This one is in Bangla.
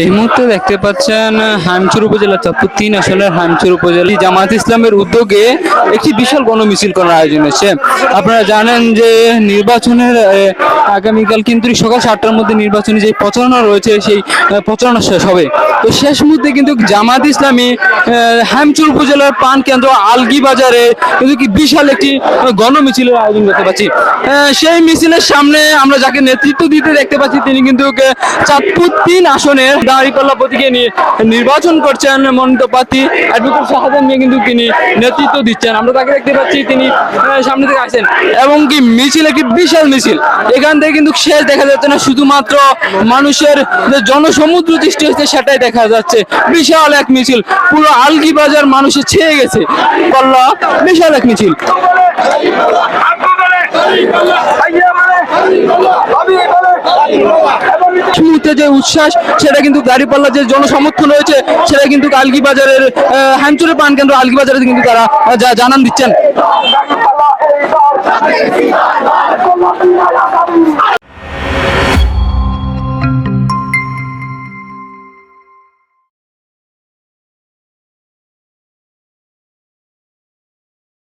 এই মুহূর্তে দেখতে পাচ্ছেন হামচর উপজেলা চাঁদপুর ৩ আসনের হামচর উপজেলা জামায়াত ইসলামের উদ্যোগে একটি বিশাল গণমিছিল করার আয়োজন হয়েছে। আপনারা জানেন যে নির্বাচনের আগামীকাল কিন্তু সকাল ৭টার মধ্যে নির্বাচনী যে প্রচারণা রয়েছে সেই প্রচারণা শেষ হবে। তো শেষ মুহূর্তে কিন্তু জামায়াত ইসলামী হামচর উপজেলার পান কেন্দ্র আলগি বাজারে কিন্তু কি বিশাল একটি গণমিছিলের আয়োজন করতে পারছি। সেই মিছিলের সামনে আমরা যাকে নেতৃত্ব দিতে দেখতে পাচ্ছি তিনি কিন্তু চাঁদপুর ৩ আসনে দাঁড়িপাল্লা প্রতীকে নিয়ে নির্বাচন করছেন মনোনীত প্রার্থী অ্যাডভোকেট শাহাদাত মিয়া কিন্তু তিনি নেতৃত্ব দিচ্ছেন। আমরা তাকে দেখতে পাচ্ছি তিনি সামনে থেকে আসছেন এবং কি মিছিল একটি বিশাল মিছিল। এখান থেকে কিন্তু শেষ দেখা যাচ্ছে না, শুধুমাত্র মানুষের যে জনসমুদ্র সৃষ্টি হচ্ছে সেটাই দেখা যাচ্ছে। বিশাল এক মিছিল, পুরো আলগি বাজার মানুষের ছেয়ে গেছে পাল্লা, বিশাল এক মিছিল। মুহূর্তে যে উচ্ছ্বাস সেটা কিন্তু দাঁড়িপাল্লা যে জনসমর্থন রয়েছে সেটা কিন্তু আলগি বাজারের হামচরের পান কেন্দ্র আলগি বাজারে কিন্তু তারা জানান দিচ্ছেন।